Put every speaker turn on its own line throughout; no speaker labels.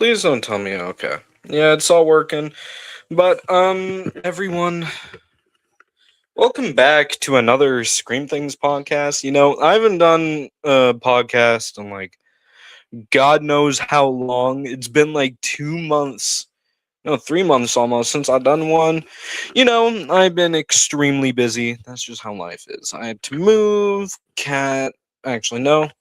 Please don't tell me. Okay. Yeah, it's all working. But everyone, welcome back to another Scream Things podcast. I haven't done a podcast in like God knows how long. It's been like 2 months. No, 3 months almost since I've done one. I've been extremely busy. That's just how life is. I had to move, cat. Actually, no.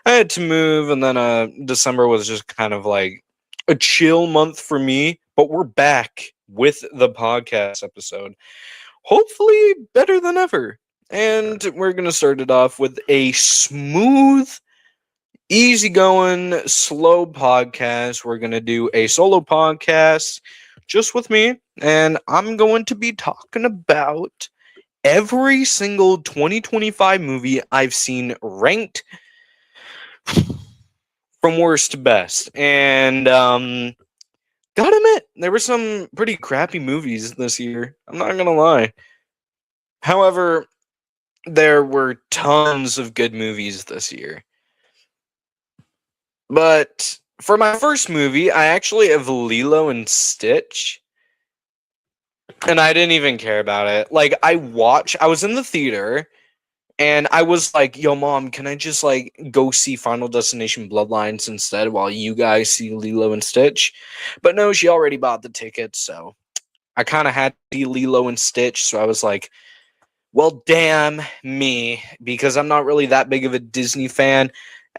I had to move, and then December was just kind of like a chill month for me. But we're back with the podcast episode. Hopefully, better than ever. And we're gonna start it off with a smooth, easygoing, slow podcast. We're gonna do a solo podcast just with me, and I'm going to be talking about every single 2025 movie I've seen ranked from worst to best. And gotta admit, there were some pretty crappy movies this year. I'm not gonna lie. However, there were tons of good movies this year. But for my first movie, I actually have Lilo and Stitch. And I didn't even care about it. Like, I was in the theater and I was like, yo, mom, can I just like go see Final Destination Bloodlines instead while you guys see Lilo and Stitch? But no, she already bought the tickets, so I kind of had to see Lilo and Stitch. So I was like, well, damn me, because I'm not really that big of a Disney fan.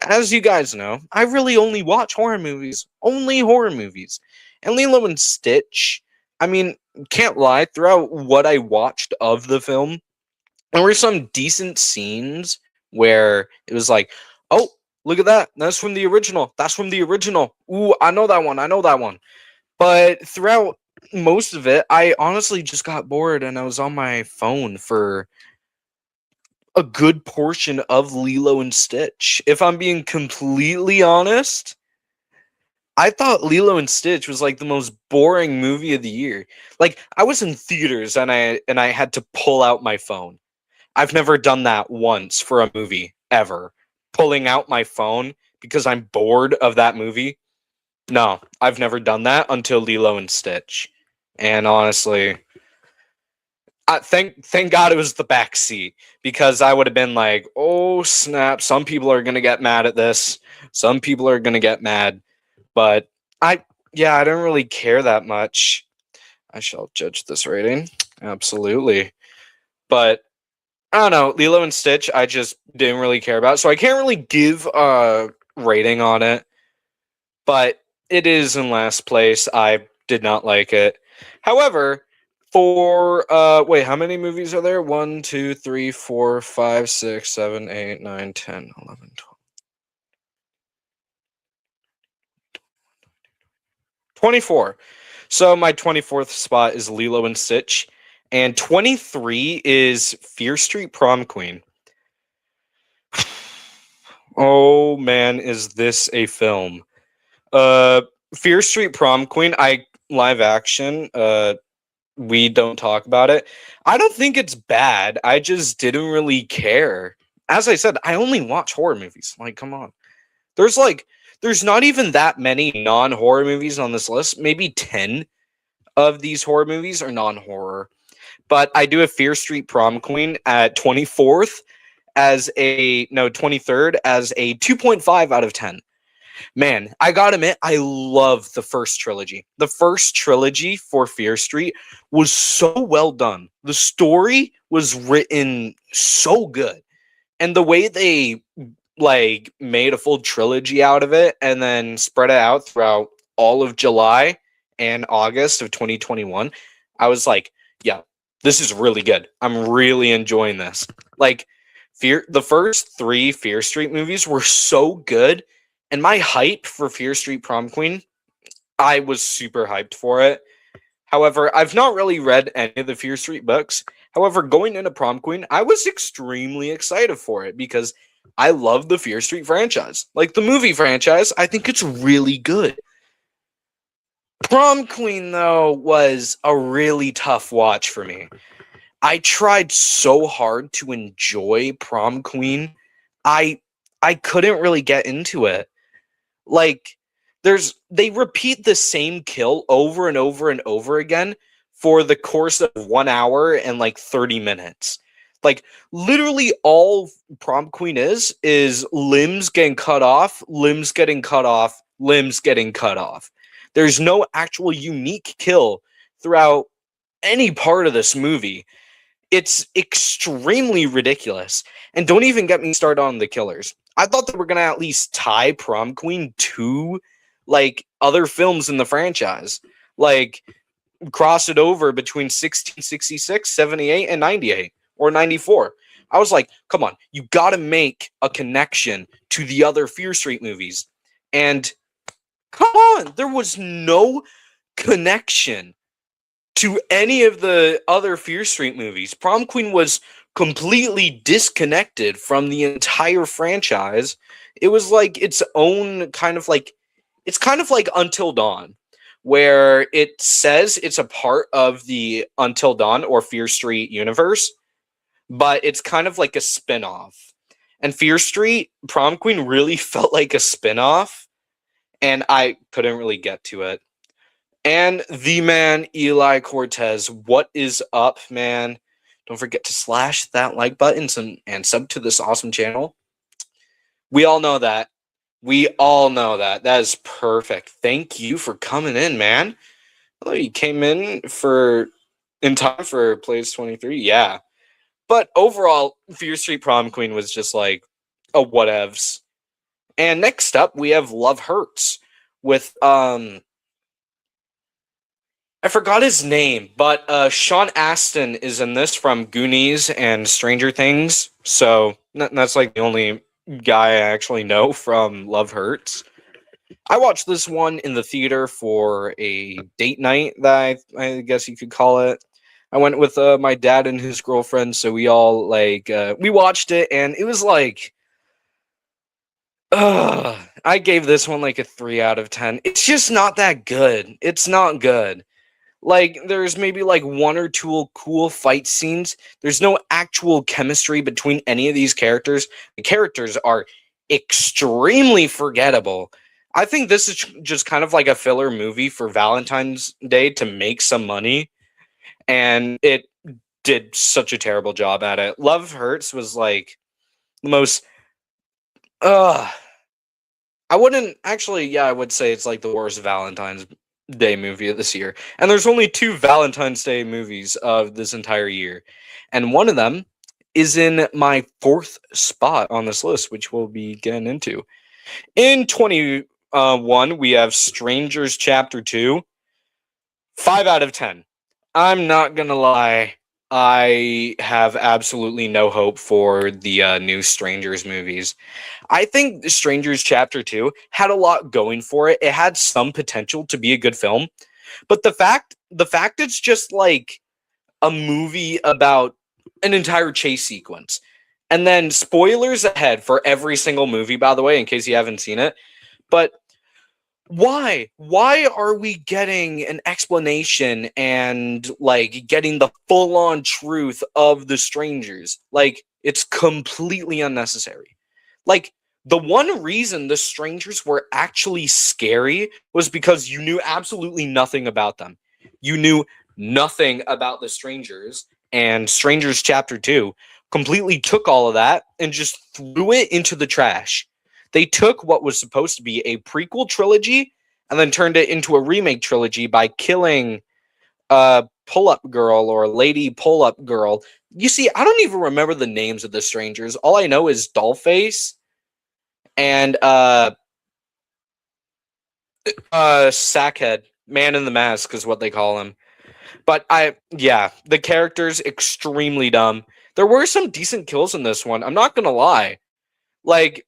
As you guys know, I really only watch horror movies, only horror movies. And Lilo and Stitch, I mean, can't lie, throughout what I watched of the film, there were some decent scenes where it was like, oh, look at that. That's from the original. That's from the original. Ooh, I know that one. I know that one. But throughout most of it, I honestly just got bored and I was on my phone for a good portion of Lilo and Stitch. If I'm being completely honest, I thought Lilo and Stitch was like the most boring movie of the year. Like I was in theaters and I had to pull out my phone. I've never done that once for a movie ever. Pulling out my phone because I'm bored of that movie. No, I've never done that until Lilo and Stitch. And honestly, thank God it was the back seat because I would have been like, "Oh snap, some people are going to get mad at this. Some people are going to get mad." But I yeah, I don't really care that much. I shall judge this rating. Absolutely. But I don't know, Lilo and Stitch, I just didn't really care about. So I can't really give a rating on it, but it is in last place. I did not like it. However, for wait, how many movies are there? 1, 2, 3, 4, 5, 6, 7, 8, 9, 10, 11, 12, 24. So my 24th spot is Lilo and Stitch, and 23 is Fear Street Prom Queen. Oh man, is this a film? Uh, Fear Street Prom Queen, I live action. We don't talk about it. I don't think it's bad. I just didn't really care. As I said, I only watch horror movies. Like, come on. There's like, there's not even that many non-horror movies on this list. Maybe 10 of these horror movies are non-horror. But I do have Fear Street Prom Queen at 24th as a no 23rd as a 2.5 out of 10. Man, I gotta admit, I love the first trilogy. The first trilogy for Fear Street was so well done. The story was written so good. And the way they like made a full trilogy out of it and then spread it out throughout all of July and August of 2021, I was like, yeah, this is really good. I'm really enjoying this. Like the first 3 Fear Street movies were so good, and my hype for Fear Street Prom Queen, I was super hyped for it. However, I've not really read any of the Fear Street books. However, going into Prom Queen, I was extremely excited for it because I love the Fear Street franchise. Like the movie franchise, I think it's really good. Prom Queen, though, was a really tough watch for me. I tried so hard to enjoy Prom Queen. I I couldn't really get into it. Like They repeat the same kill over and over and over again for the course of 1 hour and like 30 minutes. Like literally all prom queen is limbs getting cut off, limbs getting cut off, limbs getting cut off. There's no actual unique kill throughout any part of this movie. It's extremely ridiculous. And don't even get me started on the killers. I thought they were going to at least tie Prom Queen to like other films in the franchise. Like cross it over between 1666, 78 and 98 or 94. I was like, come on, you got to make a connection to the other Fear Street movies. And come on, there was no connection to any of the other Fear Street movies. Prom Queen was completely disconnected from the entire franchise. It was like its own kind of like, it's kind of like Until Dawn, where it says it's a part of the Until Dawn or Fear Street universe, but it's kind of like a spin-off. And Fear Street Prom Queen really felt like a spin-off, and I couldn't really get to it. And the man, Eli Cortez, what is up, man? Don't forget to slash that like button and sub to this awesome channel. We all know that. We all know that. That is perfect. Thank you for coming in, man. Oh, you came in time for Plays 23. Yeah. But overall, Fear Street Prom Queen was just like a whatevs. And next up, we have Love Hurts with I forgot his name, but Sean Astin is in this from Goonies and Stranger Things. So that's like the only guy I actually know from Love Hurts. I watched this one in the theater for a date night that I guess you could call it. I went with my dad and his girlfriend, so we all like we watched it, and it was like, I gave this one like a 3 out of 10. It's just not that good. It's not good. Like, there's maybe like one or two cool fight scenes. There's no actual chemistry between any of these characters. The characters are extremely forgettable. I think this is just kind of like a filler movie for Valentine's Day to make some money. And it did such a terrible job at it. Love Hurts was like the most. I wouldn't actually. Yeah, I would say it's like the worst Valentine's Day movie of this year. And there's only 2 Valentine's Day movies of this entire year. And one of them is in my 4th spot on this list, which we'll be getting into. In 21, we have Strangers Chapter 2. 5 out of 10. I'm not going to lie. I have absolutely no hope for the new Strangers movies. I think Strangers Chapter 2 had a lot going for it. It had some potential to be a good film. But the fact it's just like a movie about an entire chase sequence. And then spoilers ahead for every single movie, by the way, in case you haven't seen it. But why? Why are we getting an explanation and like getting the full-on truth of the strangers? Like, it's completely unnecessary. Like, the one reason the strangers were actually scary was because you knew absolutely nothing about them. You knew nothing about the strangers, and Strangers Chapter 2 completely took all of that and just threw it into the trash. They took what was supposed to be a prequel trilogy and then turned it into a remake trilogy by killing Pull-Up Girl or Lady Pull-Up Girl. You see, I don't even remember the names of the strangers. All I know is Dollface and Sackhead. Man in the Mask is what they call him. But the characters extremely dumb. There were some decent kills in this one. I'm not gonna lie. Like,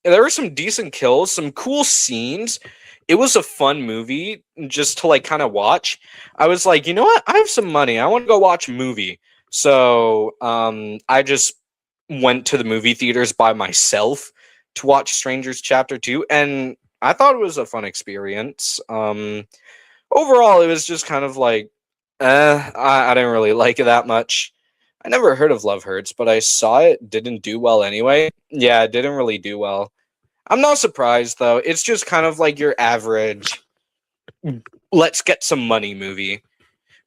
there were some decent kills, some cool scenes. It was a fun movie just to like kind of watch. I was like, you know what? I have some money. I want to go watch a movie. So I just went to the movie theaters by myself to watch Strangers Chapter 2, and I thought it was a fun experience. Overall, it was just kind of like, I didn't really like it that much. I never heard of Love Hurts, but I saw it didn't do well anyway. Yeah, it didn't really do well. I'm not surprised though. It's just kind of like your average let's get some money movie,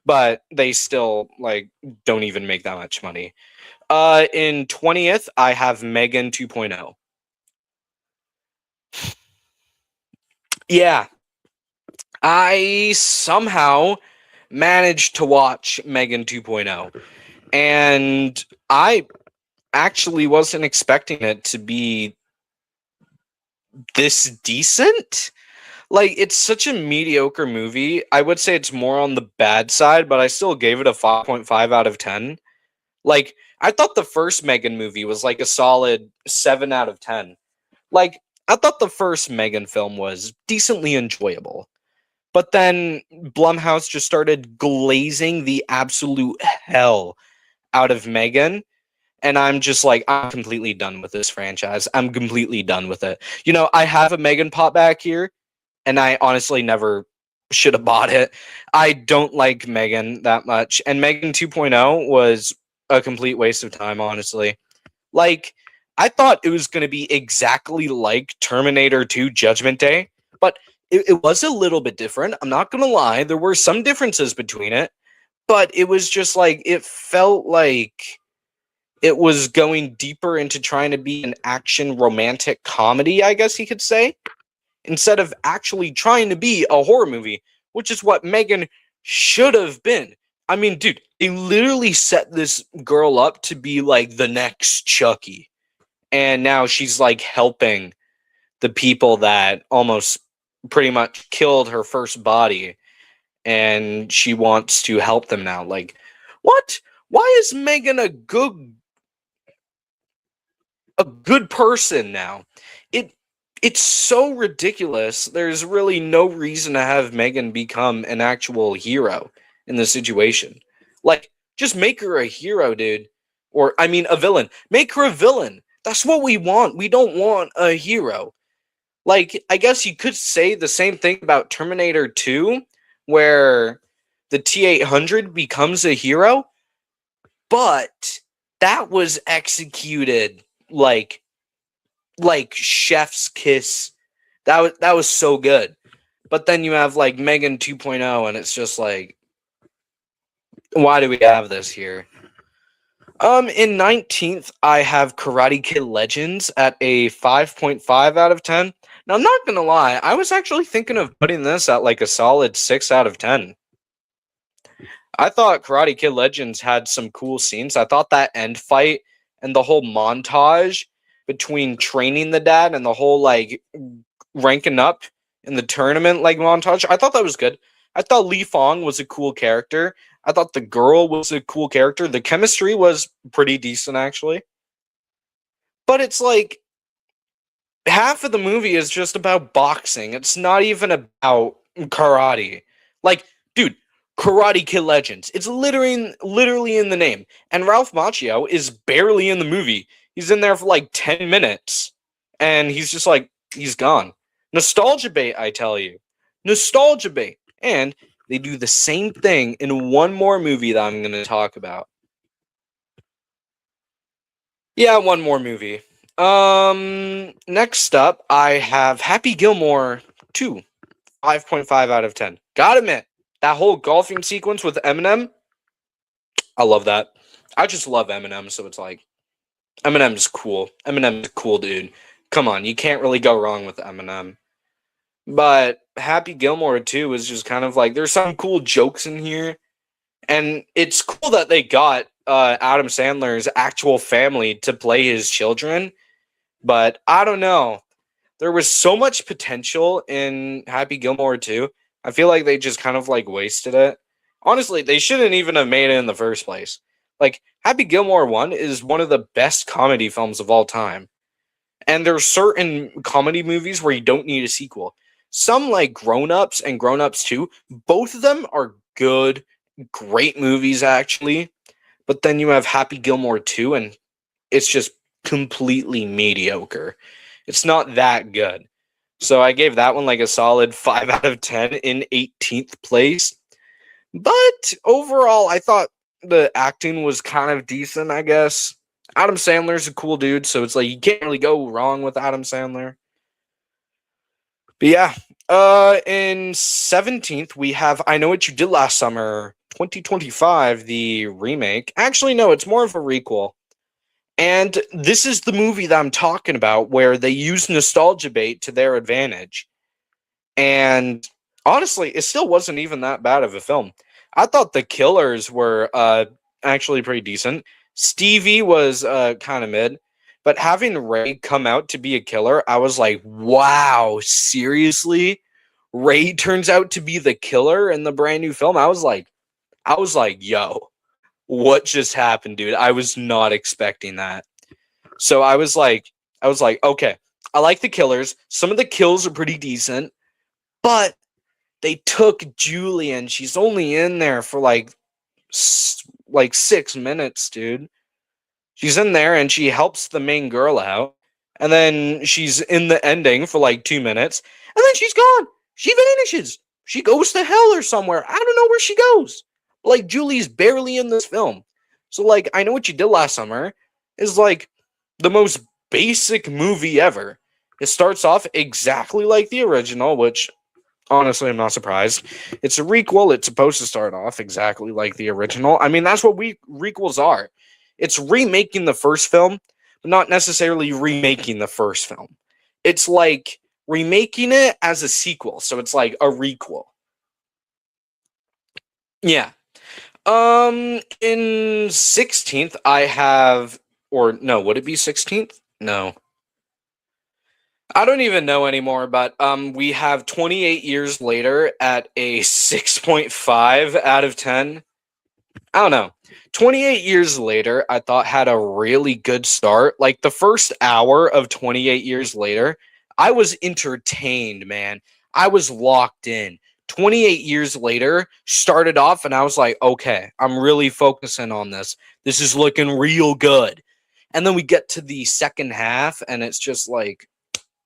but they still like don't even make that much money. In 20th, I have Megan 2.0. Yeah, I somehow managed to watch Megan 2.0, and I actually wasn't expecting it to be this decent. Like, it's such a mediocre movie. I would say it's more on the bad side, but I still gave it a 5.5 out of 10. Like, I thought the first Megan movie was like a solid 7 out of 10. Like, I thought the first Megan film was decently enjoyable. But then Blumhouse just started glazing the absolute hell out of Megan. And I'm just like, I'm completely done with this franchise. I'm completely done with it. You know, I have a Megan pop back here, and I honestly never should have bought it. I don't like Megan that much. And Megan 2.0 was a complete waste of time, honestly. Like, I thought it was going to be exactly like Terminator 2 Judgment Day, but it was a little bit different. I'm not going to lie. There were some differences between it, but it was just like, it felt like it was going deeper into trying to be an action romantic comedy, I guess you could say, instead of actually trying to be a horror movie, which is what Megan should have been. I mean, dude, they literally set this girl up to be like the next Chucky. And now she's like helping the people that almost pretty much killed her first body. And she wants to help them now. Like, what? Why is Megan a good person now? It it's so ridiculous. There's really no reason to have Megan become an actual hero in this situation. Like, just make her a hero, dude. Or I mean a villain. Make her a villain. That's what we want. We don't want a hero. Like, I guess you could say the same thing about Terminator 2, where the T-800 becomes a hero, but that was executed like chef's kiss. That was so good. But then you have like Megan 2.0 and it's just like, why do we have this here? In 19th, I have Karate Kid Legends at a 5.5 out of 10. Now, I'm not gonna lie, I was actually thinking of putting this at like a solid 6 out of 10. I thought Karate Kid Legends had some cool scenes. I thought that end fight and the whole montage between training the dad and the whole like ranking up in the tournament like montage, I thought that was good. I thought Li Fong was a cool character. I thought the girl was a cool character. The chemistry was pretty decent actually. But it's like half of the movie is just about boxing. It's not even about karate. Like, dude, Karate Kid Legends. It's literally in the name. And Ralph Macchio is barely in the movie. He's in there for like 10 minutes. And he's just like, he's gone. Nostalgia bait, I tell you. Nostalgia bait. And they do the same thing in one more movie that I'm going to talk about. Yeah, one more movie. Next up, I have Happy Gilmore 2, 5.5 out of 10. Gotta admit, that whole golfing sequence with Eminem, I love that. I just love Eminem, so it's like, Eminem's cool. Eminem's a cool dude. Come on, you can't really go wrong with Eminem. But Happy Gilmore 2 is just kind of like, there's some cool jokes in here. And it's cool that they got Adam Sandler's actual family to play his children. But I don't know. There was so much potential in Happy Gilmore 2. I feel like they just kind of like wasted it. Honestly, they shouldn't even have made it in the first place. Like, Happy Gilmore 1 is one of the best comedy films of all time. And there are certain comedy movies where you don't need a sequel. Some like Grown Ups and Grown Ups 2, both of them are good, great movies actually. But then you have Happy Gilmore 2 and it's just completely mediocre. It's not that good. So I gave that one like a solid 5 out of 10 in 18th place. But overall, I thought the acting was kind of decent, I guess. Adam Sandler's a cool dude, so it's like you can't really go wrong with Adam Sandler. But yeah, in 17th we have I Know What You Did Last Summer, 2025, the remake. Actually, no, it's more of a requel. And this is the movie that I'm talking about where they use nostalgia bait to their advantage. And honestly, it still wasn't even that bad of a film. I thought the killers were actually pretty decent. Stevie was kind of mid, but having Ray come out to be a killer, I was like, wow, seriously? Ray turns out to be the killer in the brand new film. I was like, yo, what just happened, dude? I was not expecting that. So I was like, okay, I like the killers. Some of the kills are pretty decent, but they took Julian. She's only in there for like 6 minutes, dude. She's in there and she helps the main girl out, and then she's in the ending for like 2 minutes, and then she's gone. She vanishes. She goes to hell or somewhere. I don't know where she goes. Like Julie's barely in this film. So like, I Know What You Did Last Summer is like the most basic movie ever. It starts off exactly like the original, which honestly, I'm not surprised. It's a requel. It's supposed to start off exactly like the original. I mean, that's what requels are. It's remaking the first film, but not necessarily remaking the first film. It's like remaking it as a sequel. So it's like a requel. Yeah. In 16th, I have, or no, would it be 16th? No. I don't even know anymore, but we have 28 years later at a 6.5 out of 10. I don't know. 28 years later, I thought had a really good start. Like the first hour of 28 years later, I was entertained, man. I was locked in. 28 years later, started off and I was like, okay, I'm really focusing on this. This is looking real good. And then we get to the second half and it's just like,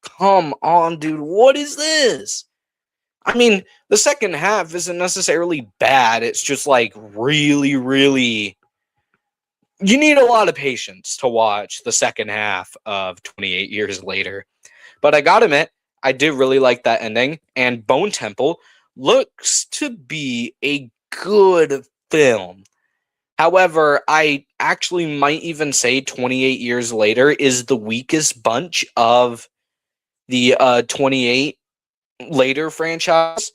come on, dude, what is this? I mean, the second half isn't necessarily bad. It's just like really, really. You need a lot of patience to watch the second half of 28 Years Later. But I gotta admit, I did really like that ending. And Bone Temple looks to be a good film. However, I actually might even say 28 Years Later is the weakest bunch of the 28 Later franchise.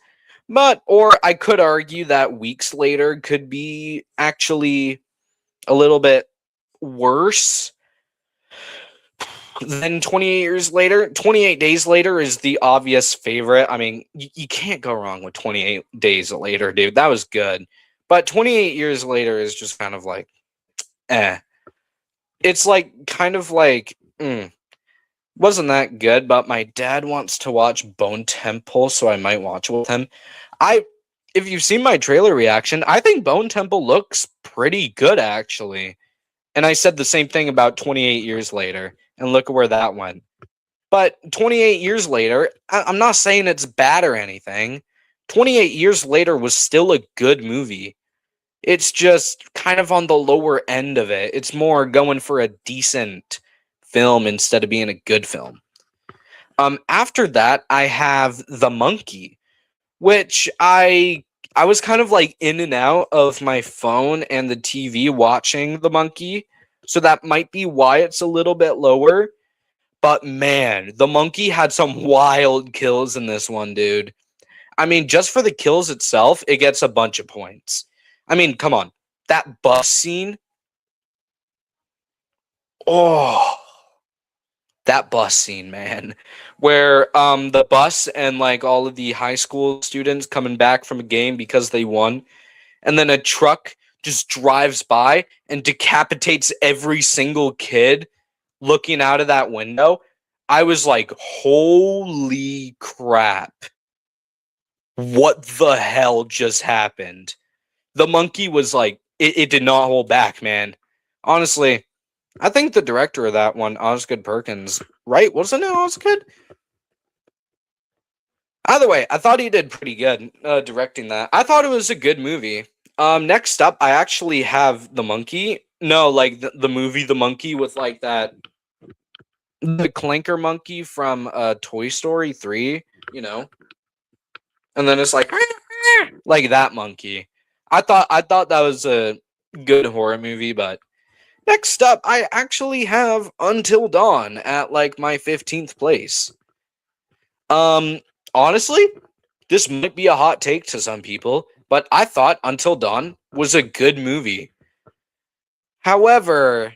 But, or I could argue that Weeks Later could be actually a little bit worse than 28 Years Later. 28 Days Later is the obvious favorite. I mean, you can't go wrong with 28 Days Later, dude. That was good. But 28 Years Later is just kind of like, eh. It's like, kind of like, wasn't that good, but my dad wants to watch Bone Temple, so I might watch it with him. I If you've seen my trailer reaction, I think Bone Temple looks pretty good actually. And I said the same thing about 28 Years Later, and look at where that went. But 28 years later, I'm not saying it's bad or anything. 28 years later was still a good movie. It's just kind of on the lower end of it. It's more going for a decent film instead of being a good film. After that, I have The Monkey, which I was kind of like in and out of my phone and the TV watching The Monkey, so that might be why it's a little bit lower. But man, The Monkey had some wild kills in this one, dude. I mean, just for the kills itself, it gets a bunch of points. I mean, come on. That bus scene. Oh, that bus scene, man. Where the bus and like all of the high school students coming back from a game because they won, and then a truck just drives by and decapitates every single kid looking out of that window. I was like, holy crap. What the hell just happened? The Monkey was like, it did not hold back, man. Honestly, I think the director of that one, Osgood Perkins, right? Wasn't it Osgood? Either way, I thought he did pretty good directing that. I thought it was a good movie. Next up, I actually have The Monkey. No, like the movie The Monkey with like that the clanker monkey from Toy Story 3. you know, and then it's like that monkey. I thought that was a good horror movie, but next up, I actually have Until Dawn at like my 15th place. Um, honestly, this might be a hot take to some people, but I thought Until Dawn was a good movie. However,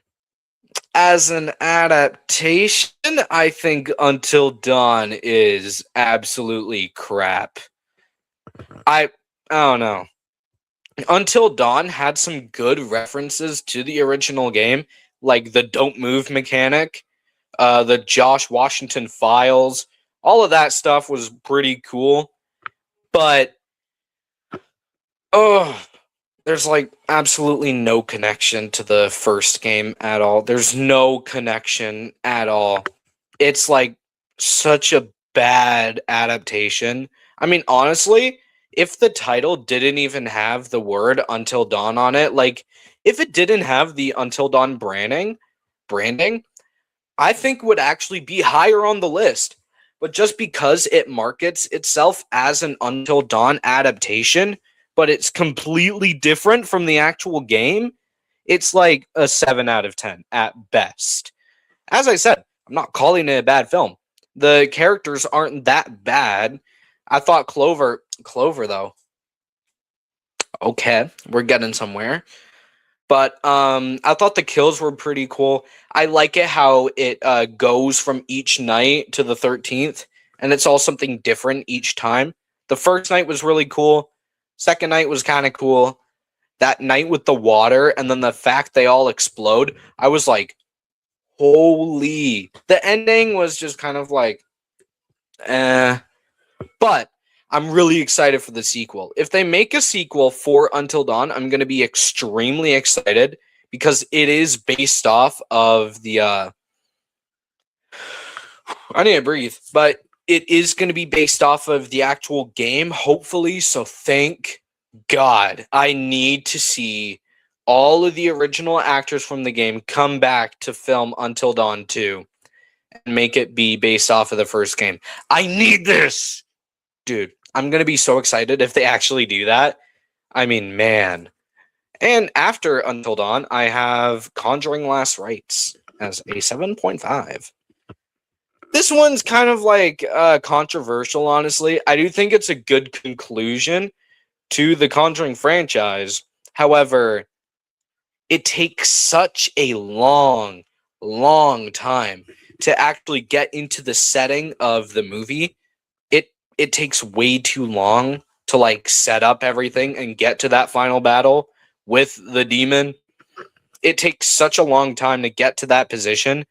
as an adaptation, I think Until Dawn is absolutely crap. I I don't know. Until Dawn had some good references to the original game, like the don't move mechanic, the Josh Washington files, all of that stuff was pretty cool. But oh, there's like absolutely no connection to the first game at all. There's no connection at all. It's like such a bad adaptation. I mean, honestly, if the title didn't even have the word Until Dawn on it, like if it didn't have the Until Dawn branding, I think would actually be higher on the list. But just because it markets itself as an Until Dawn adaptation, but it's completely different from the actual game, it's like a 7 out of 10 at best. As I said, I'm not calling it a bad film. The characters aren't that bad. I thought Clover though. Okay, we're getting somewhere. But I thought the kills were pretty cool. I like it how it goes from each night to the 13th, and it's all something different each time. The first night was really cool. Second night was kind of cool. That night with the water, and then the fact they all explode, I was like, holy. The ending was just kind of like, eh. But I'm really excited for the sequel. If they make a sequel for Until Dawn, I'm going to be extremely excited because it is based off of the I need to breathe, but it is going to be based off of the actual game, hopefully. So thank God. I need to see all of the original actors from the game come back to film Until Dawn 2 and make it be based off of the first game. I need this. Dude, I'm going to be so excited if they actually do that. I mean, man. And after Until Dawn, I have Conjuring Last Rites as a 7.5. This one's kind of like controversial, honestly. I do think it's a good conclusion to the Conjuring franchise. However, it takes such a long, long time to actually get into the setting of the movie. It takes way too long to like set up everything and get to that final battle with the demon. It takes such a long time to get to that position.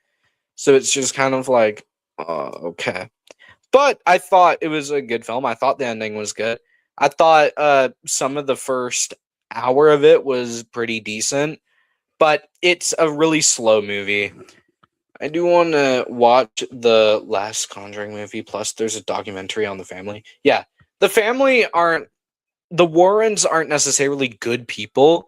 So it's just kind of like, okay. But I thought it was a good film. I thought the ending was good. I thought some of the first hour of it was pretty decent, but it's a really slow movie. I do want to watch the last Conjuring movie. Plus, there's a documentary on the family. Yeah, the Warrens aren't necessarily good people.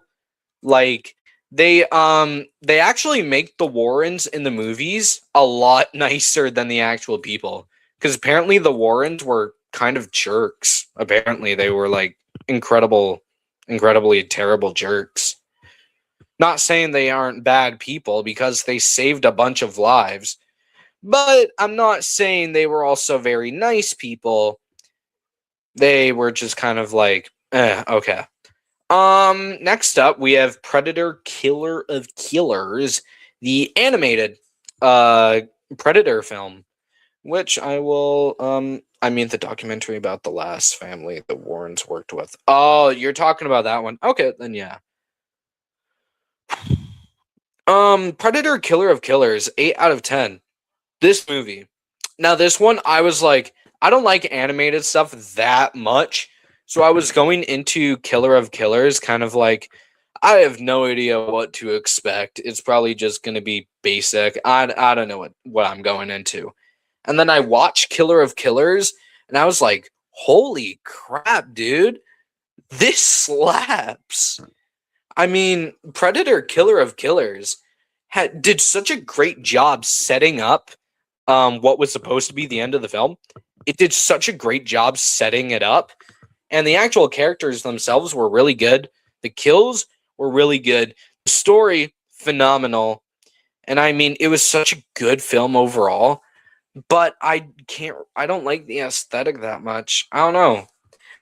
Like they actually make the Warrens in the movies a lot nicer than the actual people. Because apparently the Warrens were kind of jerks. Apparently they were like incredibly terrible jerks. Not saying they aren't bad people because they saved a bunch of lives. But I'm not saying they were also very nice people. They were just kind of like, okay. Next up, we have Predator Killer of Killers, the animated Predator film, which I mean the documentary about the last family the Warrens worked with. Oh, you're talking about that one. Okay, then yeah. Predator Killer of Killers, 8 out of 10. This movie. Now, this one, I was like, I don't like animated stuff that much. So I was going into Killer of Killers kind of like, I have no idea what to expect. It's probably just going to be basic. I don't know what I'm going into. And then I watched Killer of Killers, and I was like, holy crap, dude. This slaps. I mean, Predator Killer of Killers did such a great job setting up what was supposed to be the end of the film. it did such a great job setting it up. And the actual characters themselves were really good. The kills were really good. The story, phenomenal. And I mean, it was such a good film overall. But I don't like the aesthetic that much. I don't know.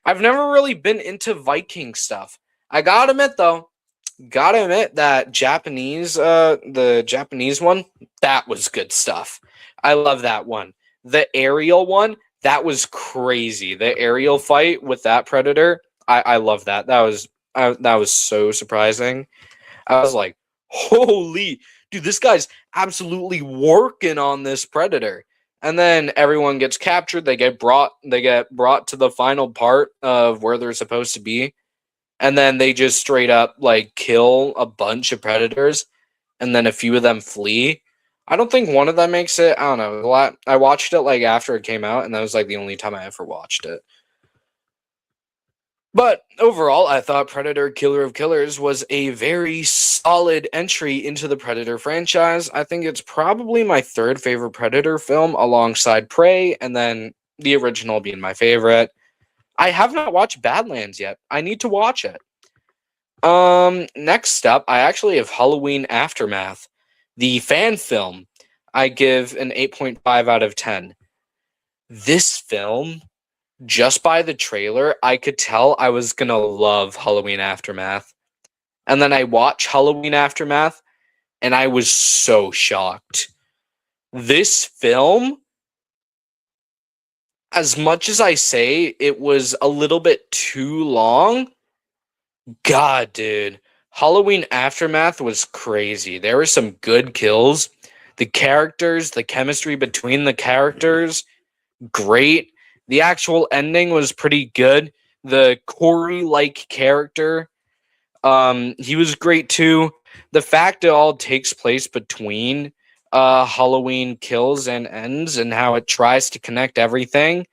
I've never really been into Viking stuff. I gotta admit though, that the Japanese one, that was good stuff. I love that one. The aerial one, that was crazy. The aerial fight with that predator, I love that. That was so surprising. I was like, holy dude, this guy's absolutely working on this predator. And then everyone gets captured. They get brought to the final part of where they're supposed to be. And then they just straight up like kill a bunch of predators, and then a few of them flee. I don't think one of them makes it. I don't know. I watched it like after it came out, and that was like the only time I ever watched it. But overall, I thought Predator Killer of Killers was a very solid entry into the Predator franchise. I think it's probably my third favorite Predator film alongside Prey, and then the original being my favorite. I have not watched Badlands yet. I need to watch it. Next up, I actually have Halloween Aftermath, the fan film. I give an 8.5 out of 10. This film, just by the trailer, I could tell I was gonna love Halloween Aftermath. And then I watch Halloween Aftermath, and I was so shocked. This film, as much as I say it was a little bit too long, God, dude, Halloween Aftermath was crazy. There were some good kills. The characters, the chemistry between the characters, great. The actual ending was pretty good. The Corey-like character, he was great too. The fact it all takes place between Halloween kills and ends, and how it tries to connect everything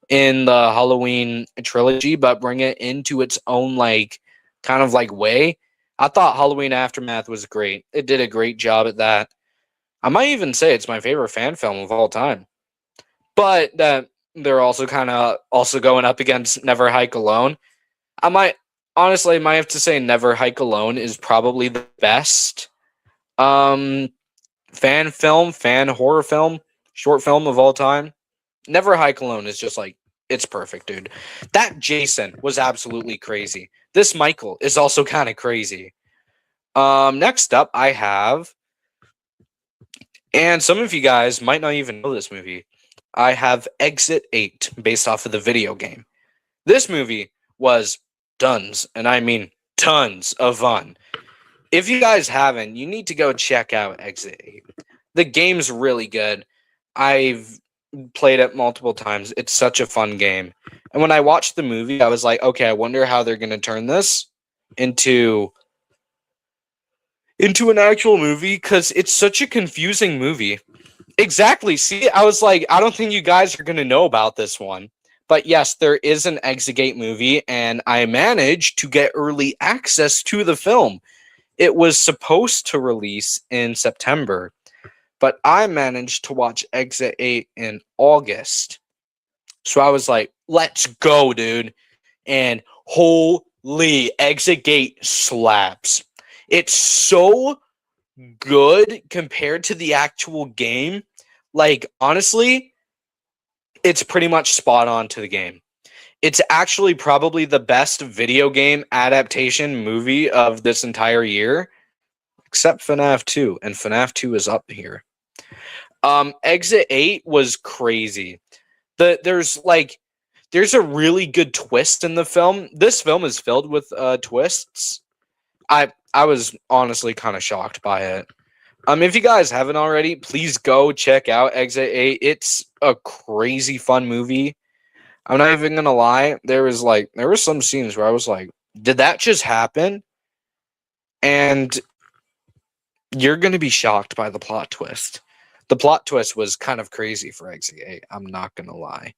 in the Halloween trilogy, but bring it into its own like kind of like way. I thought Halloween Aftermath was great. It did a great job at that. I might even say it's my favorite fan film of all time. But that they're also kind of also going up against Never Hike Alone. I might honestly might have to say Never Hike Alone is probably the best um fan horror film, short film of all time. Never Hike Alone is just like, it's perfect, dude. That Jason was absolutely crazy. This Michael is also kind of crazy. Next up, I have, and some of you guys might not even know this movie. I have Exit 8, based off of the video game. This movie was tons, and I mean tons of fun. If you guys haven't, you need to go check out Exit 8. The game's really good. I've played it multiple times. It's such a fun game. And when I watched the movie, I was like, okay, I wonder how they're going to turn this into an actual movie, because it's such a confusing movie. Exactly. See, I was like, I don't think you guys are going to know about this one. But yes, there is an Exegate movie, and I managed to get early access to the film. It was supposed to release in September, but I managed to watch Exit 8 in August. So I was like, let's go, dude. And holy, Exit Gate slaps. It's so good compared to the actual game. Like, honestly, it's pretty much spot on to the game. It's actually probably the best video game adaptation movie of this entire year, except FNAF 2, and FNAF 2 is up here. Exit 8 was crazy. There's a really good twist in the film. This film is filled with twists. I was honestly kind of shocked by it. If you guys haven't already, please go check out Exit 8. It's a crazy fun movie. I'm not even gonna lie. There were some scenes where I was like, did that just happen? And you're gonna be shocked by the plot twist. The plot twist was kind of crazy for Exit 8. I'm not gonna lie.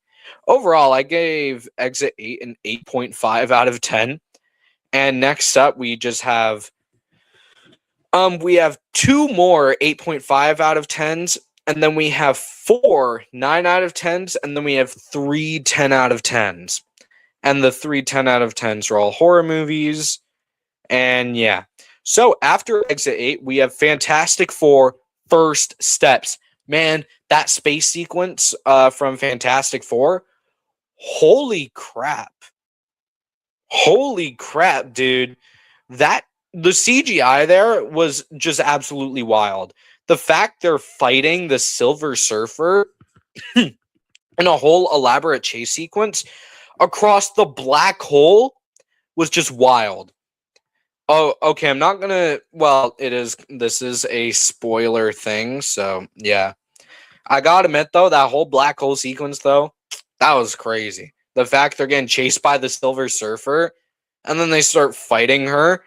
Overall, I gave Exit 8 an 8.5 out of 10. And next up, we just have we have two more 8.5 out of 10s. And then we have 4 9 out of 10s, and then we have 3 10 out of 10s. And the 3 10 out of 10s are all horror movies. And yeah. So after Exit 8, we have Fantastic Four First Steps. Man, that space sequence from Fantastic Four, holy crap. Holy crap, dude. The CGI there was just absolutely wild. The fact they're fighting the Silver Surfer in a whole elaborate chase sequence across the black hole was just wild. Oh, okay. I'm not gonna. Well, This is a spoiler thing, so yeah. I gotta admit though, that whole black hole sequence though, that was crazy. The fact they're getting chased by the Silver Surfer, and then they start fighting her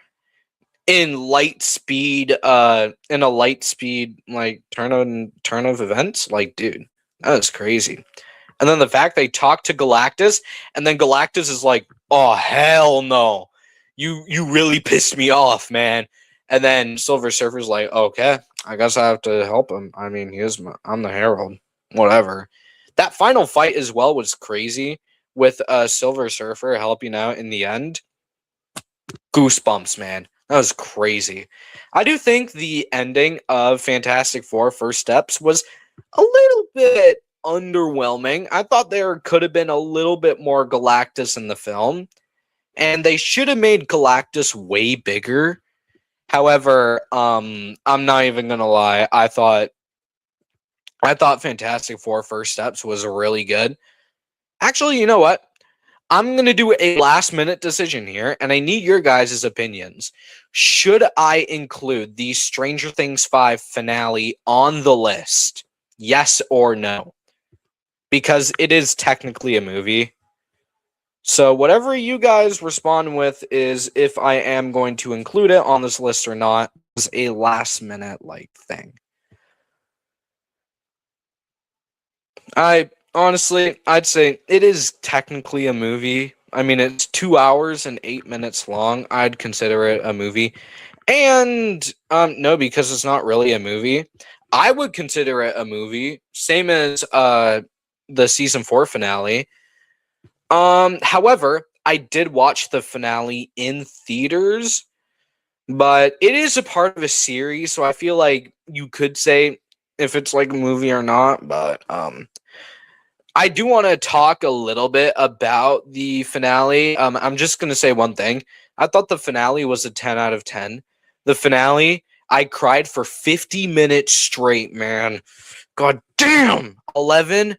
in light speed. In a light speed like turn of events. Like, dude, that was crazy. And then the fact they talk to Galactus, and then Galactus is like, "Oh hell no, you really pissed me off, man." And then Silver Surfer's like, "Okay, I guess I have to help him. I mean, I'm the Herald, whatever." That final fight as well was crazy with Silver Surfer helping out in the end. Goosebumps, man. That was crazy. I do think the ending of Fantastic Four First Steps was a little bit underwhelming. I thought there could have been a little bit more Galactus in the film, and they should have made Galactus way bigger. However, I'm not even gonna lie. I thought Fantastic Four First Steps was really good. Actually, you know what? I'm going to do a last minute decision here, and I need your guys' opinions. Should I include the Stranger Things 5 finale on the list? Yes or no? Because it is technically a movie. So whatever you guys respond with is if I am going to include it on this list or not. It's a last minute thing. I'd say it is technically a movie. I mean, it's 2 hours and 8 minutes long. I'd consider it a movie. And no, because it's not really a movie. I would consider it a movie, same as the season 4 finale. However, I did watch the finale in theaters, but it is a part of a series, so I feel like you could say if it's like a movie or not, but I do want to talk a little bit about the finale. I'm just going to say one thing. I thought the finale was a 10 out of 10. The finale, I cried for 50 minutes straight, man. God damn. 11?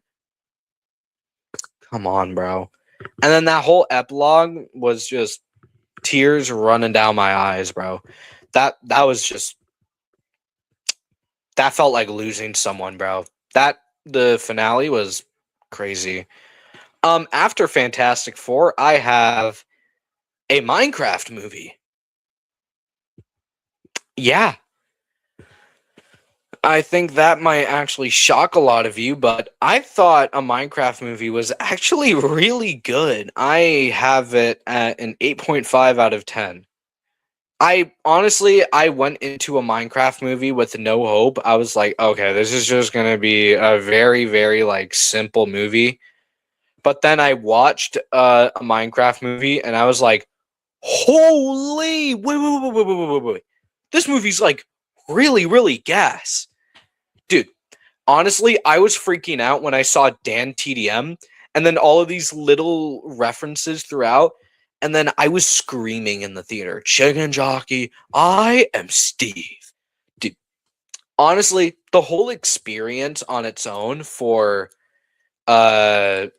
Come on, bro. And then that whole epilogue was just tears running down my eyes, bro. That was just, that felt like losing someone, bro. The finale was crazy. After Fantastic Four, I have a Minecraft movie. Yeah. I think that might actually shock a lot of you, but I thought a Minecraft movie was actually really good. I have it at an 8.5 out of 10. I went into a Minecraft movie with no hope. I was like, okay, this is just going to be a very, very simple movie. But then I watched a Minecraft movie and I was like, holy, wait. This movie's really, really gas. Dude, honestly, I was freaking out when I saw Dan TDM and then all of these little references throughout. And then I was screaming in the theater, Chicken Jockey, I am Steve. Dude, honestly, the whole experience on its own for a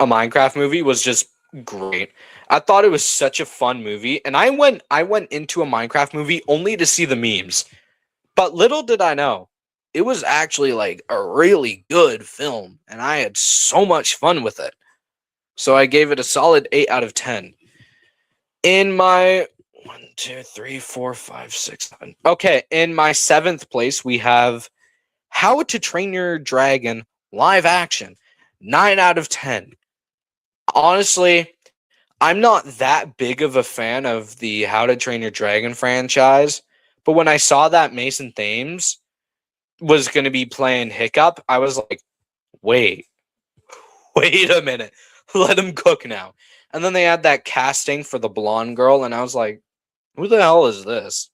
Minecraft movie was just great. I thought it was such a fun movie, and I went into a Minecraft movie only to see the memes. But little did I know, it was actually a really good film, and I had so much fun with it. So I gave it a solid 8 out of 10. In my 1, 2, 3, 4, 5, 6, 7. Okay, in my 7th place, we have How to Train Your Dragon live action. 9 out of 10. Honestly, I'm not that big of a fan of the How to Train Your Dragon franchise, but when I saw that Mason Thames was going to be playing Hiccup, I was like, wait, wait a minute. Let him cook now. And then they had that casting for the blonde girl, and I was like, who the hell is this?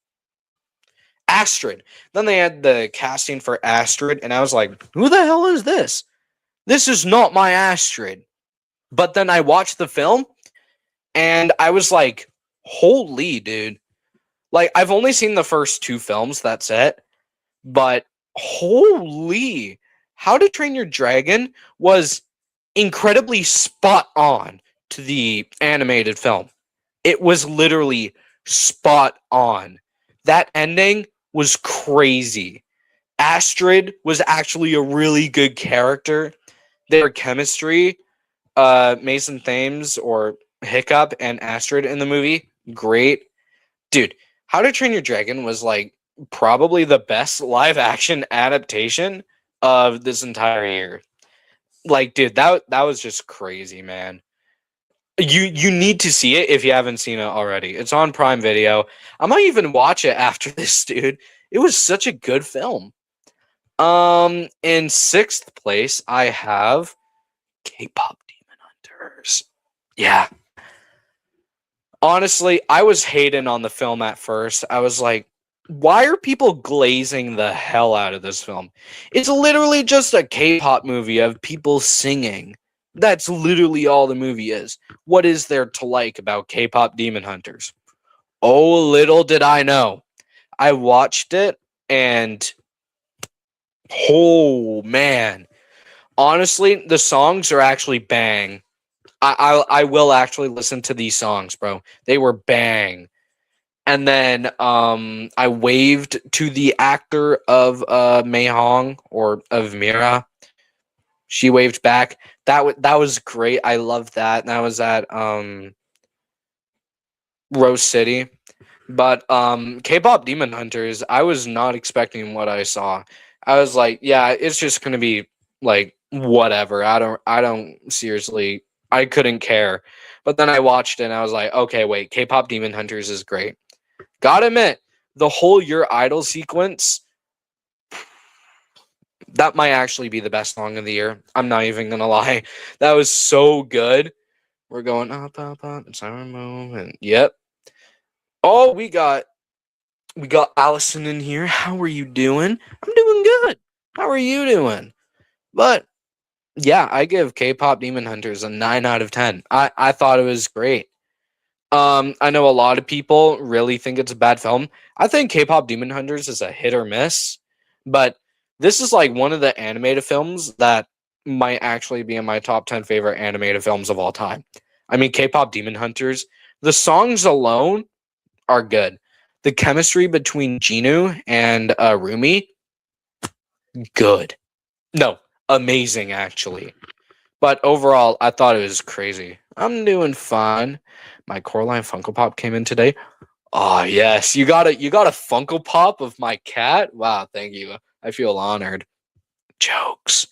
Astrid. Then they had the casting for Astrid, and I was like, who the hell is this? This is not my Astrid. But then I watched the film, and I was like, holy dude. Like, I've only seen the first 2 films, that's it. But holy, How to Train Your Dragon was incredibly spot on to the animated film. It was literally spot on. That ending was crazy. Astrid was actually a really good character. Their chemistry, Mason Thames or Hiccup and Astrid in the movie, great. Dude, How to Train Your Dragon was like probably the best live action adaptation of this entire year. Like, dude, that was just crazy, man. You need to see it if you haven't seen it already. It's on Prime Video. I might even watch it after this, dude. It was such a good film. In 6th place, I have K-pop Demon Hunters. Yeah. Honestly, I was hating on the film at first. I was like, why are people glazing the hell out of this film? It's literally just a K-pop movie of people singing. That's literally all the movie is. What is there to like about K-pop Demon Hunters? Oh, little did I know. I watched it and oh man. Honestly, the songs are actually bang. I will actually listen to these songs, bro. They were bang. And then I waved to the actor of Mei Hong or of Mira. She waved back. That was great. I loved that. That was at Rose City. But K-pop Demon Hunters, I was not expecting what I saw. I was like, yeah, it's just gonna be like whatever. I don't seriously, I couldn't care. But then I watched it and I was like, okay, wait, K-pop Demon Hunters is great. Gotta admit, the whole Your Idol sequence, that might actually be the best song of the year. I'm not even gonna lie. That was so good. We're going up, up, up, it's our moment. Yep. Oh, we got Allison in here. How are you doing? I'm doing good. How are you doing? But yeah, I give K-pop Demon Hunters a 9 out of 10. I thought it was great. I know a lot of people really think it's a bad film. I think K-pop Demon Hunters is a hit or miss, but this is like one of the animated films that might actually be in my top 10 favorite animated films of all time. I mean, K-pop Demon Hunters, the songs alone are good. The chemistry between Jinu and Rumi, good. No, amazing actually. But overall, I thought it was crazy. I'm doing fine. My Coraline Funko Pop came in today. Oh yes, you got a Funko Pop of my cat. Wow, thank you. I feel honored. Jokes,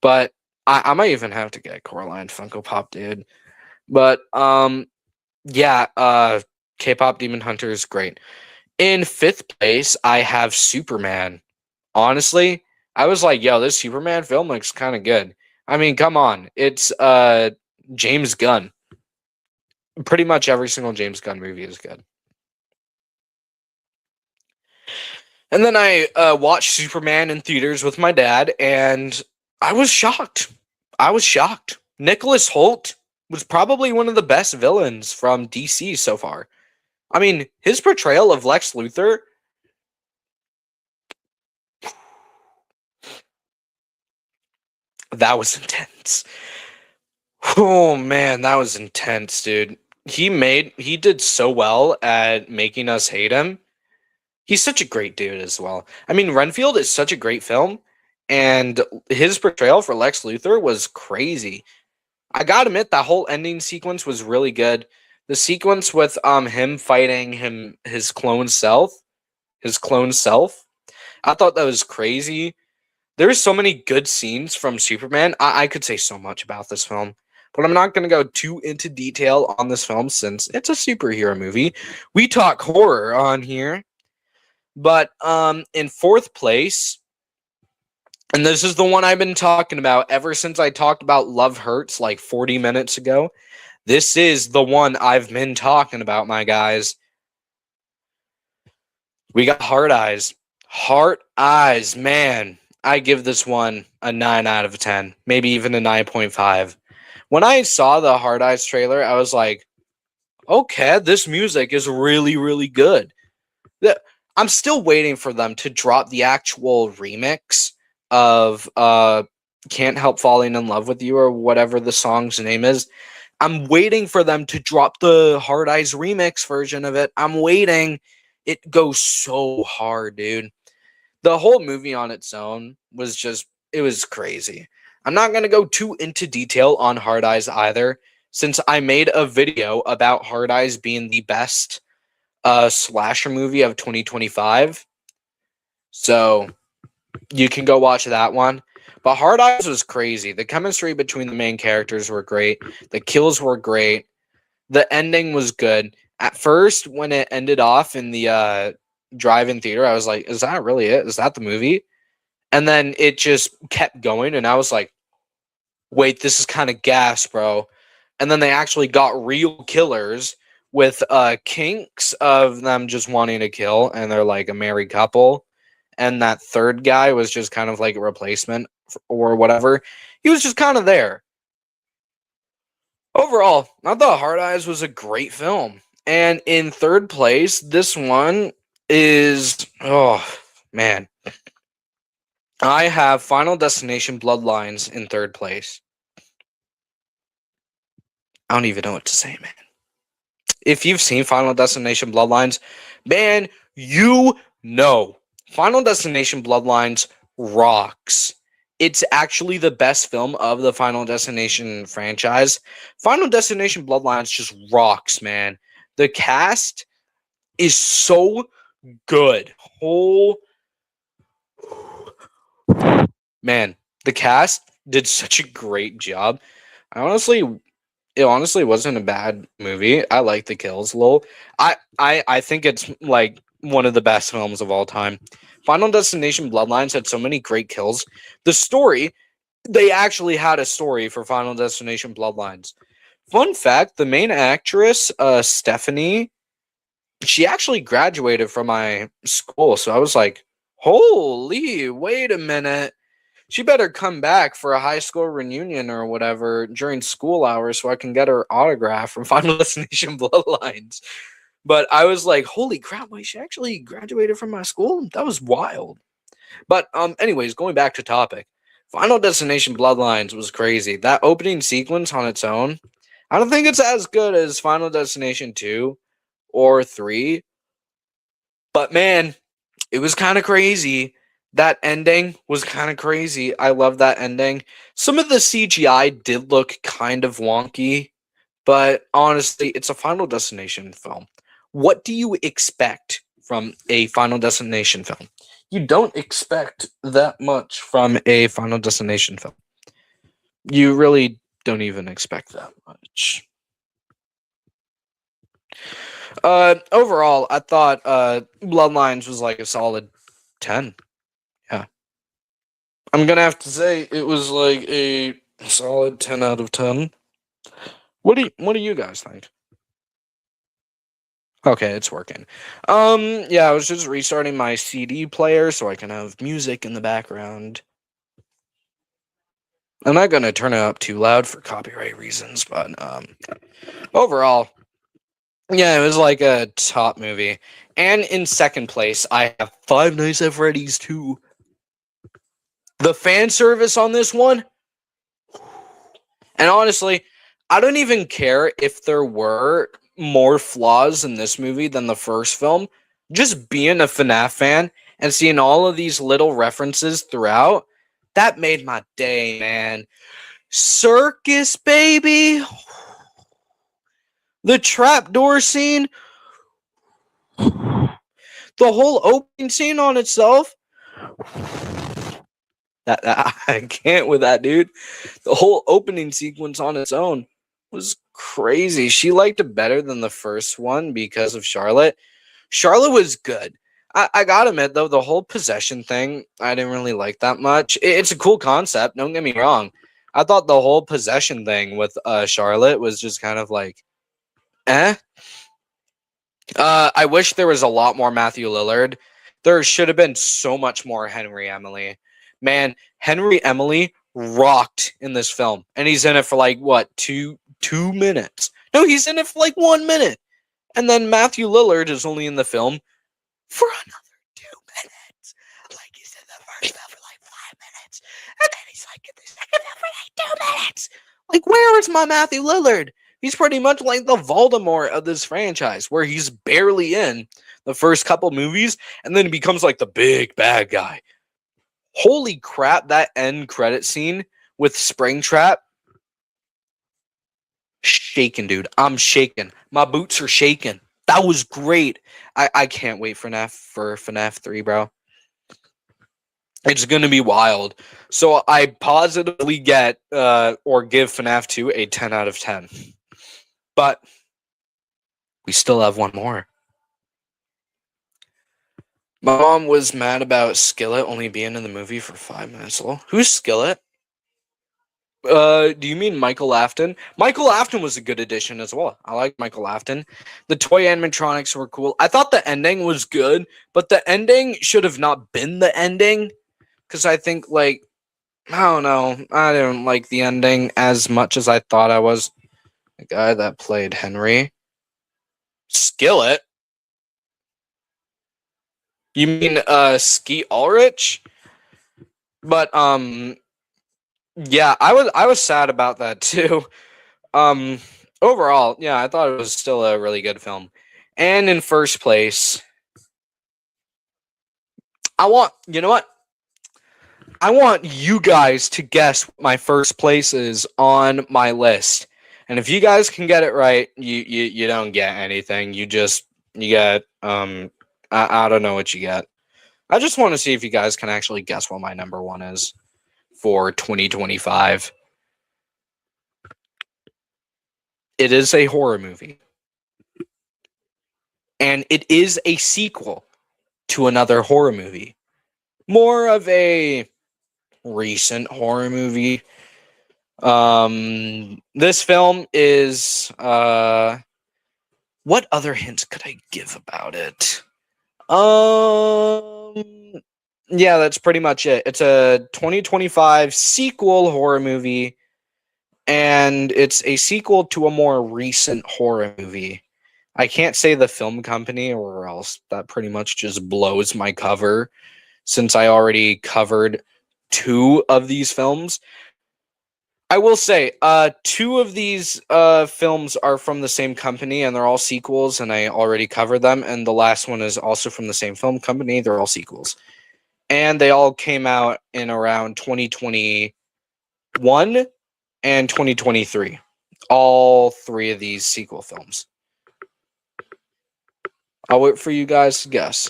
but I might even have to get Coraline Funko Pop, dude. But yeah, K-pop Demon Hunter is great. In 5th place, I have Superman. Honestly, I was like, yo, this Superman film looks kind of good. I mean, come on. It's James Gunn. Pretty much every single James Gunn movie is good. And then I watched Superman in theaters with my dad, and I was shocked. I was shocked. Nicholas Hoult was probably one of the best villains from DC so far. I mean, his portrayal of Lex Luthor, that was intense. Oh man, that was intense, dude. He did so well at making us hate him. He's such a great dude as well. I mean, Renfield is such a great film, and his portrayal for Lex Luthor was crazy. I gotta admit, that whole ending sequence was really good. The sequence with him fighting his clone self, I thought that was crazy. There's so many good scenes from Superman. I could say so much about this film, but I'm not going to go too into detail on this film since it's a superhero movie. We talk horror on here. But in 4th place, And this is the one I've been talking about ever since I talked about Love Hurts like 40 minutes ago. This is the one I've been talking about, my guys. We got Heart Eyes. Heart Eyes, man. I give this one a 9 out of 10, maybe even a 9.5. When I saw the Heart Eyes trailer, I was like, okay, this music is really, really good. I'm still waiting for them to drop the actual remix of Can't Help Falling in Love with You or whatever the song's name is. I'm waiting for them to drop the Hard Eyes remix version of it. I'm waiting. It goes so hard, dude. The whole movie on its own was just, it was crazy. I'm not going to go too into detail on Hard Eyes either, since I made a video about Hard Eyes being the best slasher movie of 2025. So you can go watch that one. But Hard Eyes was crazy. The chemistry between the main characters were great. The kills were great. The ending was good. At first, when it ended off in the drive-in theater, I was like, is that really it? Is that the movie? And then it just kept going, and I was like, wait, this is kind of gas, bro. And then they actually got real killers with kinks of them just wanting to kill, and they're like a married couple. And that third guy was just kind of like a replacement or whatever. He was just kind of there. Overall, I thought Hard Eyes was a great film. And in third place, this one is, oh man, I have Final Destination Bloodlines in third place. I don't even know what to say, man. If you've seen Final Destination Bloodlines, man, you know Final Destination Bloodlines rocks. It's actually the best film of the Final Destination franchise. Final Destination Bloodlines just rocks, man. The cast is so good. Whole man, the cast did such a great job. It honestly wasn't a bad movie. I like the kills, lol. I think it's like one of the best films of all time. Final Destination Bloodlines had so many great kills. The story, they actually had a story for Final Destination Bloodlines. Fun fact, the main actress, Stephanie, she actually graduated from my school. So I was like, holy, wait a minute. She better come back for a high school reunion or whatever during school hours so I can get her autograph from Final Destination Bloodlines. But I was like, holy crap, wait, she actually graduated from my school? That was wild. But anyways, going back to topic. Final Destination Bloodlines was crazy. That opening sequence on its own, I don't think it's as good as Final Destination 2 or 3. But man, it was kind of crazy. That ending was kind of crazy. I love that ending. Some of the CGI did look kind of wonky, but honestly, it's a Final Destination film. What do you expect from a Final Destination film? You don't expect that much from a Final Destination film. You really don't even expect that much. Overall, I thought Bloodlines was like a solid 10. Yeah. I'm gonna have to say it was like a solid 10 out of 10. What do you guys think? Okay, it's working. Yeah, I was just restarting my CD player so I can have music in the background. I'm not gonna turn it up too loud for copyright reasons, but overall, yeah, it was like a top movie. And in second place, I have Five Nights at Freddy's 2. The fan service on this one, and honestly, I don't even care if there were more flaws in this movie than the first film. Just being a FNAF fan and seeing all of these little references throughout, that made my day, man. Circus, baby. The trapdoor scene. The whole opening scene on itself. That I can't with that, dude. The whole opening sequence on its own was crazy. She liked it better than the first one because of Charlotte. Charlotte was good. I gotta admit though, the whole possession thing, I didn't really like that much. It's a cool concept, don't get me wrong. I thought the whole possession thing with Charlotte was just kind of like, eh. I wish there was a lot more Matthew Lillard. There should have been so much more Henry Emily. Man, Henry Emily rocked in this film, and he's in it for like what, two minutes? No, he's in it for like 1 minute, and then Matthew Lillard is only in the film for another 2 minutes. Like he's in the first film for like 5 minutes, and then he's like in the second film for like 2 minutes. Like, where is my Matthew Lillard? He's pretty much like the Voldemort of this franchise, where he's barely in the first couple movies, and then he becomes like the big bad guy. Holy crap, that end credit scene with Springtrap. Shaking, dude. I'm shaking. My boots are shaking. That was great. I can't wait for FNAF 3, bro. It's gonna be wild. So I positively get or give FNAF 2 a 10 out of 10. But we still have one more. My mom was mad about Skillet only being in the movie for 5 minutes. Who's Skillet? Do you mean Michael Afton? Michael Afton was a good addition as well. I like Michael Afton. The toy animatronics were cool. I thought the ending was good, but the ending should have not been the ending. Because I think, like, I don't know. I didn't like the ending as much as I thought I was. The guy that played Henry. Skillet? You mean Skeet Ulrich? But yeah, I was sad about that too. Overall, yeah, I thought it was still a really good film. And in first place, you know what? I want you guys to guess what my first place is on my list. And if you guys can get it right, you don't get anything. You get I don't know what you get. I just want to see if you guys can actually guess what my number one is for 2025. It is a horror movie. And it is a sequel to another horror movie. More of a recent horror movie. This film is what other hints could I give about it? Yeah, that's pretty much it. It's a 2025 sequel horror movie, and it's a sequel to a more recent horror movie. I can't say the film company, or else that pretty much just blows my cover, since I already covered 2 of these films. I will say, 2 of these films are from the same company, and they're all sequels, and I already covered them. And the last one is also from the same film company. They're all sequels. And they all came out in around 2021 and 2023. All 3 of these sequel films. I'll wait for you guys to guess.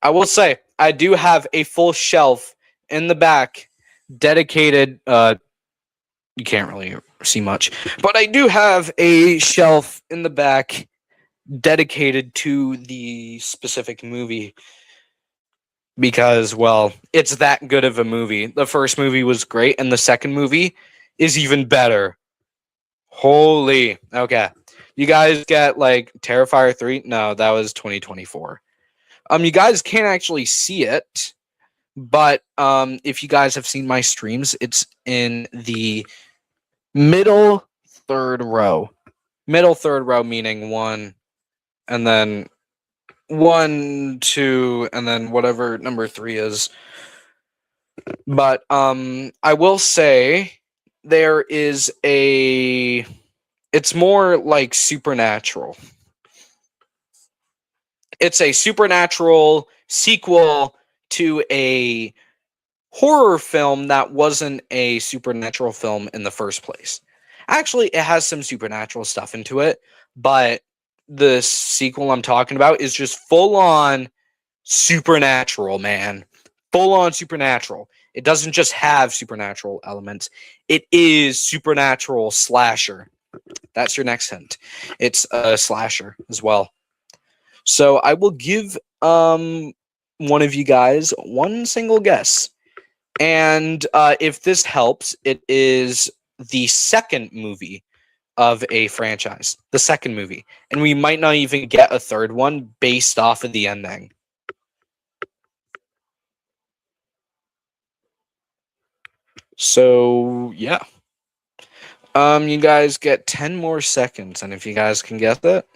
I will say, I do have a full shelf in the back dedicated. You can't really see much, but I do have a shelf in the back dedicated to the specific movie because, well, it's that good of a movie. The first movie was great, and the second movie is even better. Holy. Okay. You guys get like Terrifier 3? No, that was 2024. You guys can't actually see it, but if you guys have seen my streams, it's in the middle third row. Middle third row meaning 1, and then 1, 2, and then whatever number 3 is. But I will say there is it's more like supernatural. It's a supernatural sequel to a horror film that wasn't a supernatural film in the first place. Actually, it has some supernatural stuff into it, but the sequel I'm talking about is just full on supernatural, man. Full on supernatural. It doesn't just have supernatural elements. It is supernatural slasher. That's your next hint. It's a slasher as well. So I will give one of you guys one single guess. And if this helps, it is the second movie of a franchise. The second movie. And we might not even get a third one based off of the ending. So, yeah. You guys get 10 more seconds, and if you guys can guess it,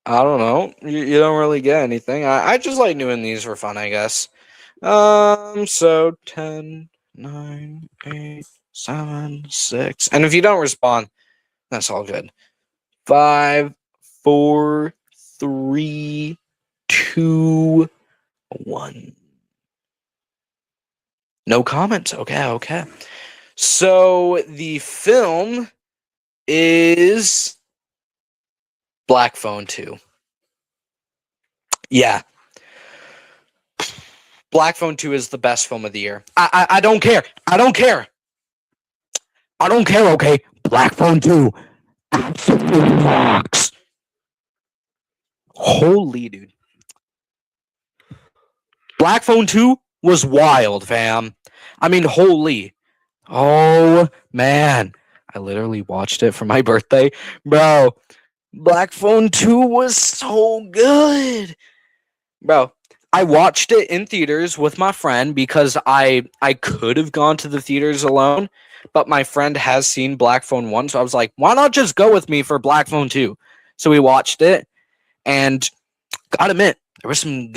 I don't know. You don't really get anything. I just like doing these for fun, I guess. So 10, 9, 8, 7, 6. And if you don't respond, that's all good. 5, 4, 3, 2, 1. No comments. Okay. So the film is Black Phone 2. Yeah. Black Phone 2 is the best film of the year. I don't care. I don't care, okay? Black Phone 2 absolutely rocks. Holy dude. Black Phone 2 was wild, fam. I mean, holy. Oh, man. I literally watched it for my birthday. Bro, Black Phone 2 was so good. Bro, I watched it in theaters with my friend because I could have gone to the theaters alone, but my friend has seen Black Phone 1, so I was like, why not just go with me for Black Phone 2? So we watched it, and gotta admit, there were some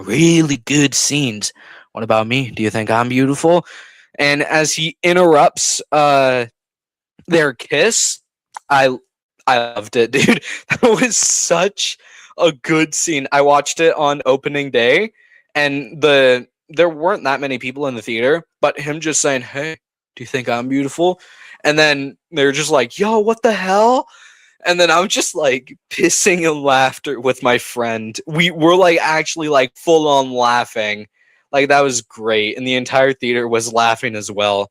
really good scenes. What about me? Do you think I'm beautiful? And as he interrupts their kiss, I loved it, dude. That was such a good scene. I watched it on opening day, and there weren't that many people in the theater, but him just saying, "Hey, do you think I'm beautiful?" And then they're just like, "Yo, what the hell?" And then I'm just like pissing in laughter with my friend. We were like actually like full on laughing. Like that was great. And the entire theater was laughing as well.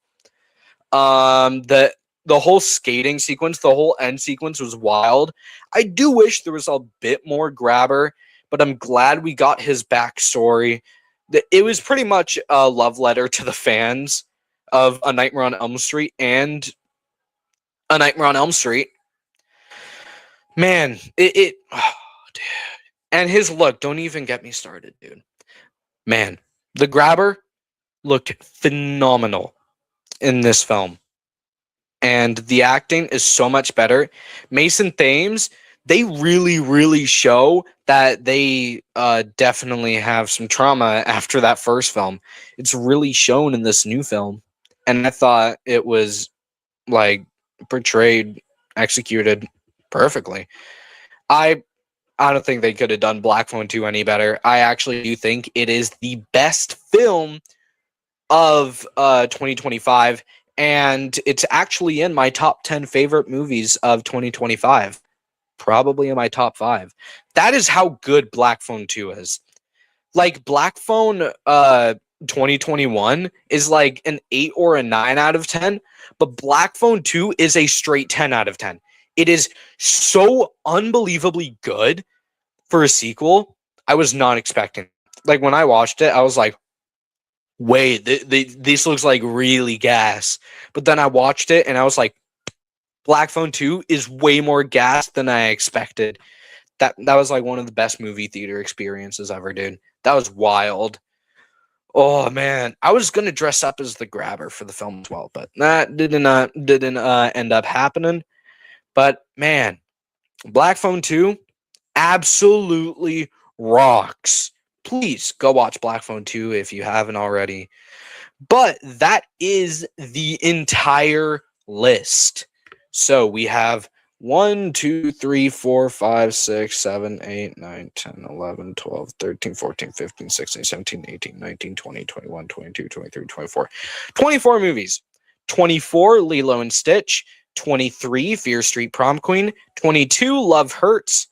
The whole skating sequence, the whole end sequence was wild. I do wish there was a bit more Grabber, but I'm glad we got his backstory. It was pretty much a love letter to the fans of A Nightmare on Elm Street and A Nightmare on Elm Street. Man, oh, dude. And his look, don't even get me started, dude. Man, the Grabber looked phenomenal in this film. And the acting is so much better. Mason Thames, they really show that they definitely have some trauma after that first film. It's really shown in this new film. And I thought it was like portrayed, executed perfectly. I don't think they could have done Black Phone 2 any better. I actually do think it is the best film of 2025, and it's actually in my top 10 favorite movies of 2025. Probably in my top 5. That is how good Black Phone 2 is. Like Black Phone 2021 is like an 8 or a 9 out of 10, but Black Phone 2 is a straight 10 out of 10. It is so unbelievably good for a sequel. I was not expecting. Like when I watched it, I was like, wait, this looks like really gas. But then I watched it and I was like, Black Phone 2 is way more gas than I expected. That was like one of the best movie theater experiences ever, dude. That was wild. Oh man, I was gonna dress up as the Grabber for the film as well, but that didn't end up happening. But man, Black Phone 2 absolutely rocks. Please go watch Black Phone 2 if you haven't already. But that is the entire list. So we have 1, 2, 3, 4, 5, 6, 7, 8, 9, 10, 11, 12, 13, 14, 15, 16, 17, 18, 19, 20, 21, 22, 23, 24. 24 movies. 24, Lilo and Stitch. 23, Fear Street Prom Queen. 22, Love Hurts.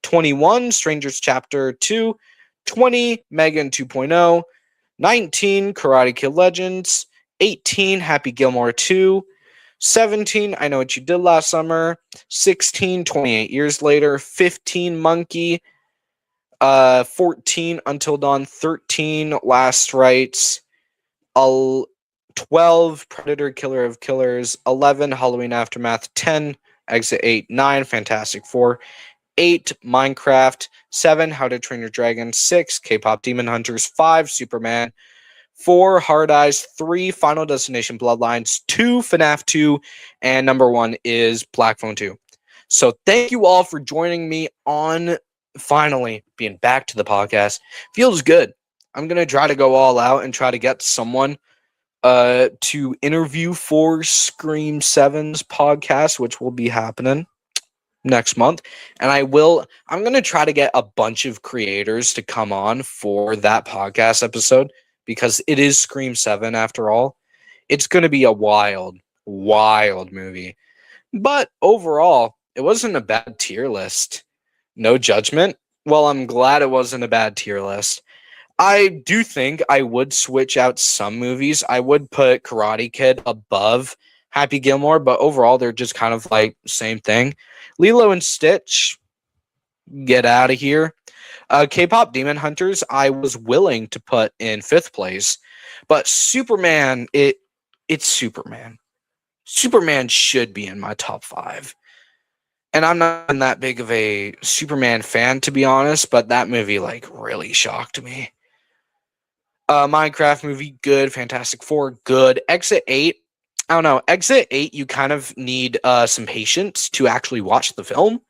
21, Strangers Chapter 2. 20, Megan 2.0. 19, Karate Kid Legends. 18, Happy Gilmore 2. 17, I Know What You Did Last Summer. 16, 28 Years Later. 15, Monkey. 14 Until Dawn, 13 Last Rites, 12 Predator Killer of Killers, 11 Halloween Aftermath, 10 Exit 8, 9 Fantastic Four, 8 Minecraft, 7 How to Train Your Dragon, 6 K-pop Demon Hunters, 5 Superman, 4 Hard Eyes, 3 Final Destination Bloodlines, 2 FNAF 2, and number 1 is Black Phone 2. So thank you all for joining me on finally being back to the podcast. Feels good. I'm going to try to go all out and try to get someone to interview for Scream 7's podcast, which will be happening next month. And I'm going to try to get a bunch of creators to come on for that podcast episode because it is Scream 7 after all. It's going to be a wild, wild movie. But overall, it wasn't a bad tier list. No judgment. Well, I'm glad it wasn't a bad tier list. I do think I would switch out some movies. I would put Karate Kid above Happy Gilmore, but overall, they're just kind of like same thing. Lilo and Stitch, get out of here. K-pop Demon Hunters, I was willing to put in 5th place, but Superman, it's Superman. Superman should be in my top 5. And I'm not that big of a Superman fan, to be honest, but that movie, like, really shocked me. Minecraft movie, good. Fantastic Four, good. Exit 8, I don't know. Exit 8, you kind of need some patience to actually watch the film.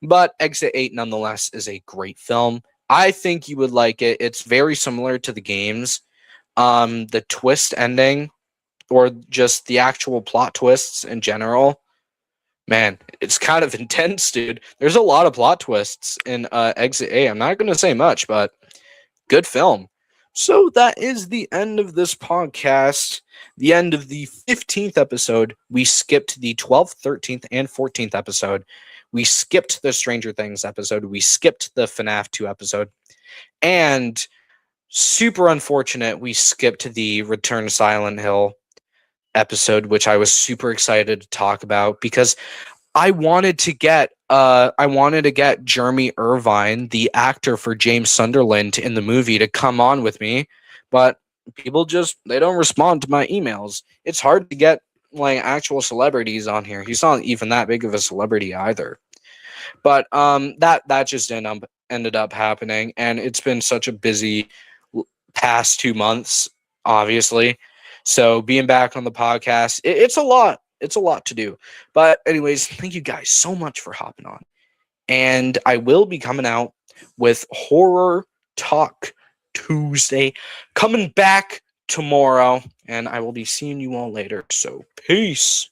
But Exit 8, nonetheless, is a great film. I think you would like it. It's very similar to the games. The twist ending, or just the actual plot twists in general, man, it's kind of intense, dude. There's a lot of plot twists in Exit 8. I'm not going to say much, but good film. So that is the end of this podcast, the end of the 15th episode. We skipped the 12th, 13th, and 14th episode. We skipped the Stranger Things episode. We skipped the FNAF 2 episode. And super unfortunate, we skipped the Return to Silent Hill episode, which I was super excited to talk about because I wanted to get Jeremy Irvine, the actor for James Sunderland in the movie, to come on with me, but people they don't respond to my emails. It's hard to get like actual celebrities on here. He's not even that big of a celebrity either. But that just ended up happening, and it's been such a busy past 2 months, obviously. So being back on the podcast, it's a lot. It's a lot to do. But anyways, thank you guys so much for hopping on. And I will be coming out with Horror Talk Tuesday, coming back tomorrow. And I will be seeing you all later. So peace.